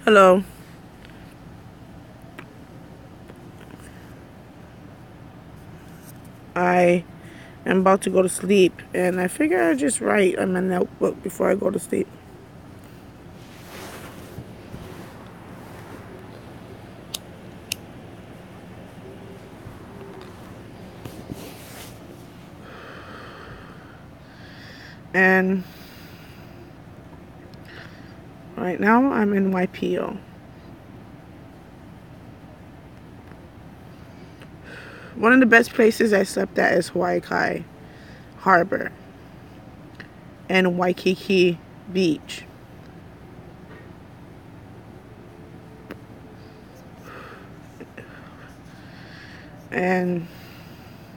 Hello. I am about to go to sleep, and I figure I'll just write on my notebook before I go to sleep. And right now, I'm in YPO. One of the best places I slept at is Hawaii Kai Harbor and Waikiki Beach. And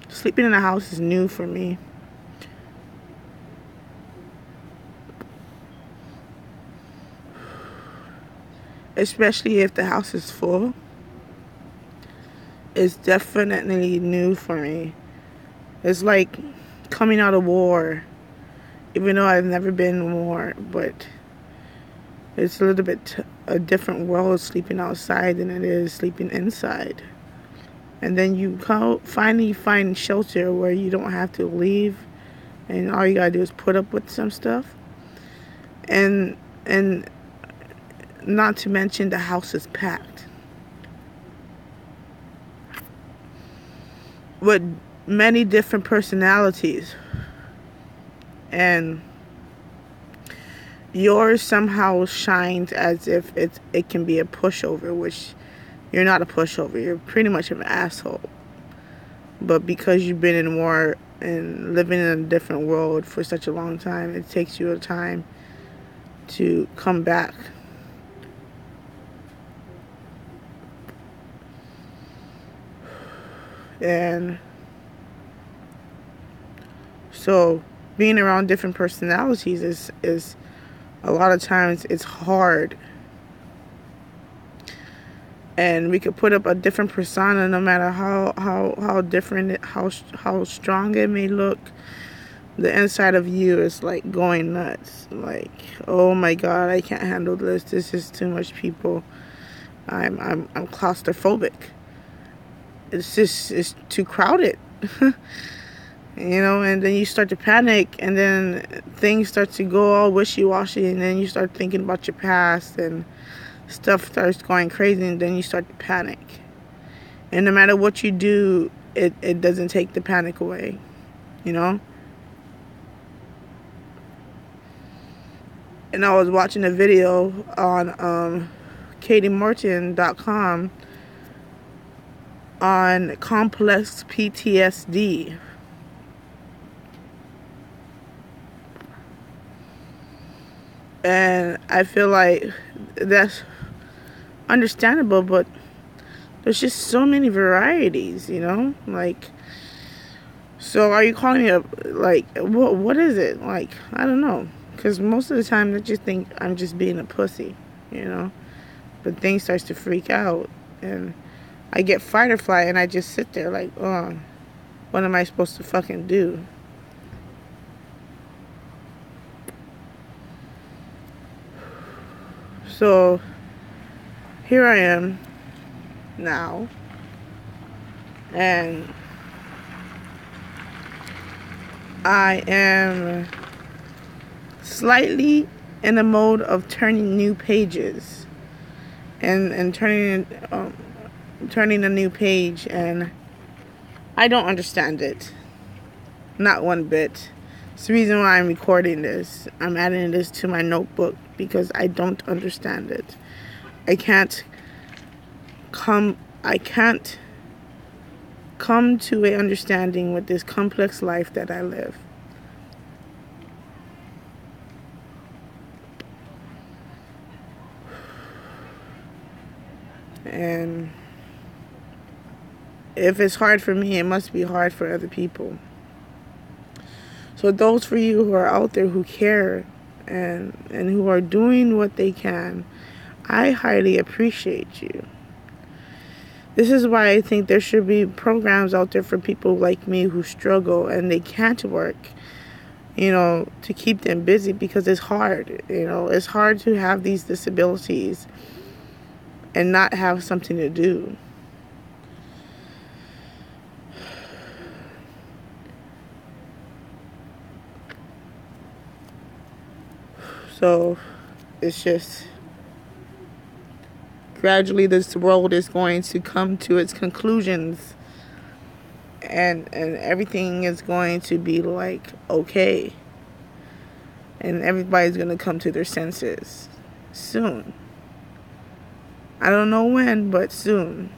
sleeping in a house is new for me. Especially if the house is full. It's definitely new for me. It's like coming out of war. Even though I've never been in war, but it's a little bit a different world sleeping outside than it is sleeping inside. And then you finally find shelter where you don't have to leave, and all you gotta do is put up with some stuff. And not to mention the house is packed with many different personalities, and yours somehow shines as if it can be a pushover, which you're not a pushover. You're pretty much an asshole. But because you've been in war and living in a different world for such a long time, it takes you a time to come back. And so being around different personalities is a lot of times it's hard. And we could put up a different persona no matter how different how strong it may look. The inside of you is like going nuts. Like, oh my god, I can't handle this. This is too much people. I'm claustrophobic. It's too crowded. And then you start to panic, and then things start to go all wishy-washy, and then you start thinking about your past, and stuff starts going crazy, and then you start to panic. And no matter what you do, it doesn't take the panic away, you know? And I was watching a video on KatieMorton.com on complex PTSD. And I feel like that's understandable, but there's just so many varieties, Like, so are you calling me what is it? Like, I don't know. Because most of the time, I just think I'm just being a pussy. But things starts to freak out, and I get fight or flight, and I just sit there like, oh, what am I supposed to fucking do? So here I am now, and I am slightly in a mode of turning new pages and turning a new page, and I don't understand it, not one bit. It's the reason why I'm recording this. I'm adding this to my notebook because I don't understand it. I can't come to a understanding with this complex life that I live. And if it's hard for me, it must be hard for other people. So those for you who are out there who care and who are doing what they can, I highly appreciate you. This is why I think there should be programs out there for people like me who struggle and they can't work, to keep them busy, because it's hard. It's hard to have these disabilities and not have something to do. So it's just gradually this world is going to come to its conclusions, and everything is going to be like okay, and everybody's going to come to their senses soon. I don't know when, but soon.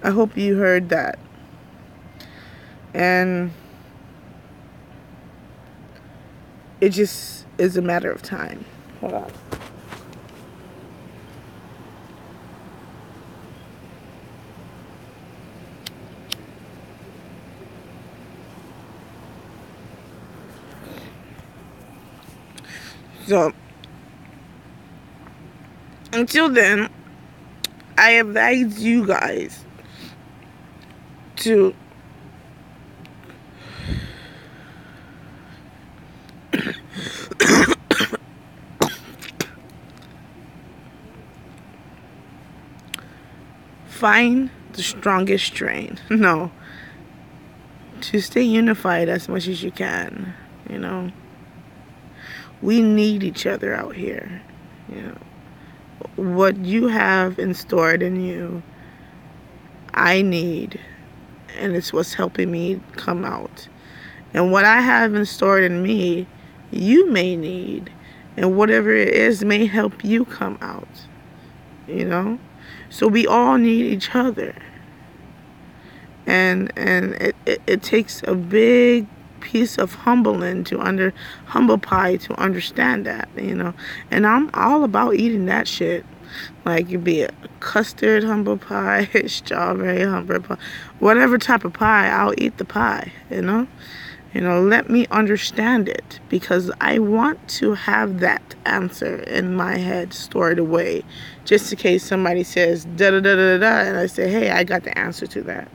I hope you heard that. And it just is a matter of time. Hold on. So, until then, I advise you guys to find the strongest strain. No. To stay unified as much as you can, you know. We need each other out here, you know. What you have in stored in you, I need, and it's what's helping me come out. And what I have in stored in me, you may need, and whatever it is may help you come out, you know. So we all need each other, and it takes a big piece of humble pie to understand that, you know. And I'm all about eating that shit. Like, it be a custard humble pie, strawberry humble pie, whatever type of pie, I'll eat the pie, you know. Let me understand it, because I want to have that answer in my head stored away, just in case somebody says da da da da da, and I say, hey, I got the answer to that.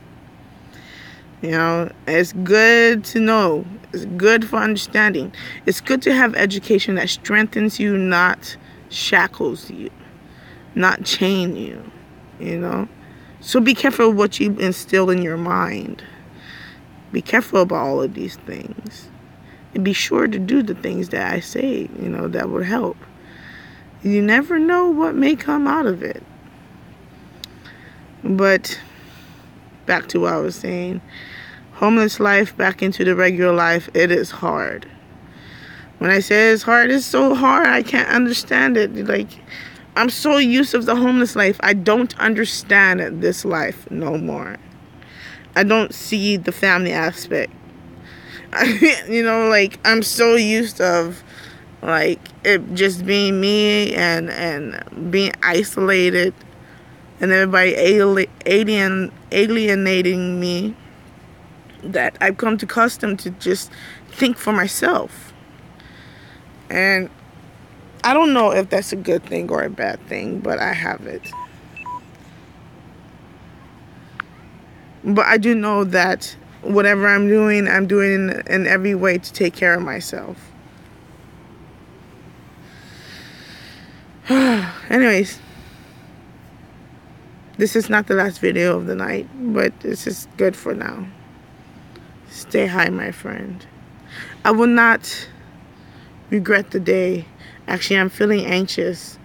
You know, it's good to know. It's good for understanding. It's good to have education that strengthens you, not shackles you, not chain you, you know. So be careful what you instill in your mind. Be careful about all of these things. And be sure to do the things that I say, you know, that would help. You never know what may come out of it. But back to what I was saying. Homeless life back into the regular life, it is hard. When I say it's hard, it's so hard I can't understand it. Like, I'm so used to the homeless life, I don't understand this life no more. I don't see the family aspect. You know, like, I'm so used to, like, it just being me and being isolated, and everybody alienating me, that I've come to custom to just think for myself. And I don't know if that's a good thing or a bad thing, but I have it. But I do know that whatever I'm doing in every way to take care of myself. Anyways, this is not the last video of the night, but this is good for now. Stay high, my friend. I will not regret the day. Actually, I'm feeling anxious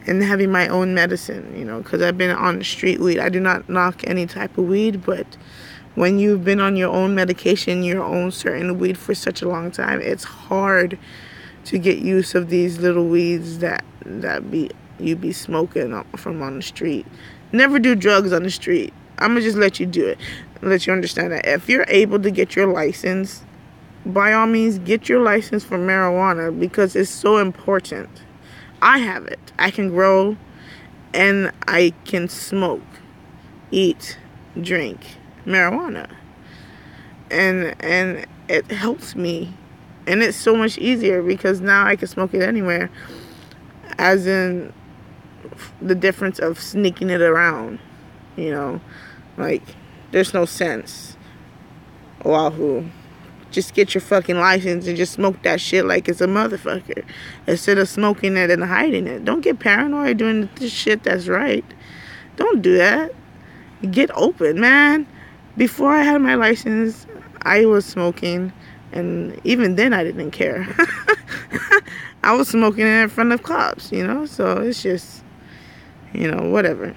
and having my own medicine, you know, because I've been on the street weed. I do not knock any type of weed, but when you've been on your own medication, your own certain weed for such a long time, it's hard to get use of these little weeds that you be smoking from on the street. Never do drugs on the street. I'm gonna just let you do it. Let you understand that if you're able to get your license, by all means, get your license for marijuana, because it's so important. I have it. I can grow, and I can smoke, eat, drink marijuana, and it helps me, and it's so much easier because now I can smoke it anywhere. As in the difference of sneaking it around, you know, like, there's no sense. Wahoo. just get your fucking license and just smoke that shit like it's a motherfucker, instead of smoking it and hiding it. Don't get paranoid doing this shit that's right. Don't do that. Get open, man. Before I had my license, I was smoking, and even then I didn't care. I was smoking in front of cops, you know? So it's just, you know, whatever.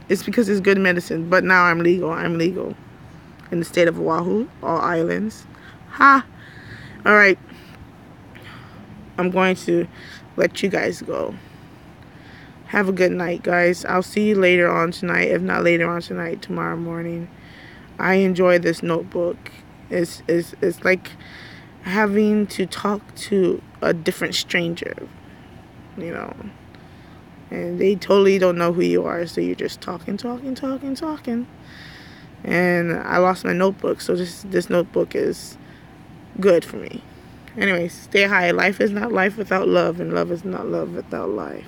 It's because it's good medicine. But now I'm legal. I'm legal in the state of Oahu, all islands. Ha! Alright. I'm going to let you guys go. Have a good night, guys. I'll see you later on tonight. If not later on tonight, tomorrow morning. I enjoy this notebook. It's like having to talk to a different stranger, you know. And they totally don't know who you are, so you're just talking. And I lost my notebook, so this notebook is good for me. Anyways, stay high. Life is not life without love, and love is not love without life.